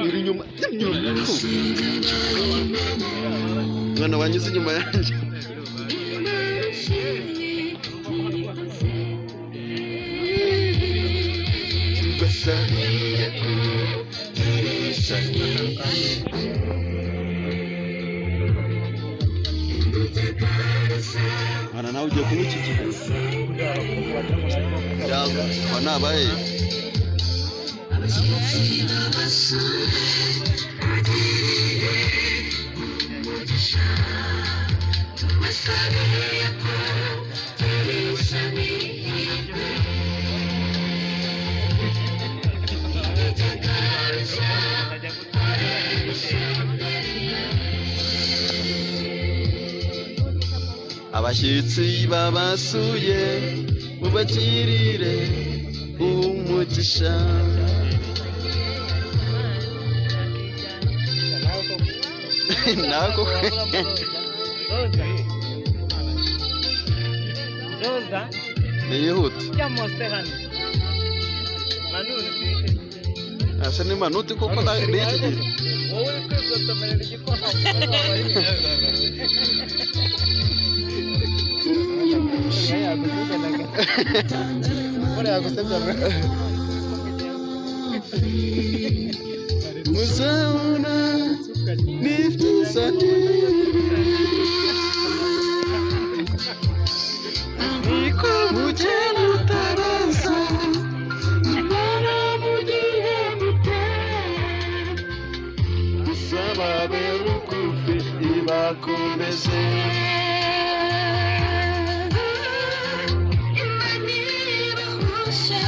iri nyuma mwana wanyuze inyuma yanjye ana nawe ugiye kunywa iki gihe wanabaye abashyitsi babasuye mubagirire umugisha nako Roza yihuta ya monster hano Manuzi asa ni manuti koko na iki wowe kwigotomerera igikona Muzauna niftisani niko mujenu tarasa imana mugihe mute sababe rukufi ibakomeze Imani bahusha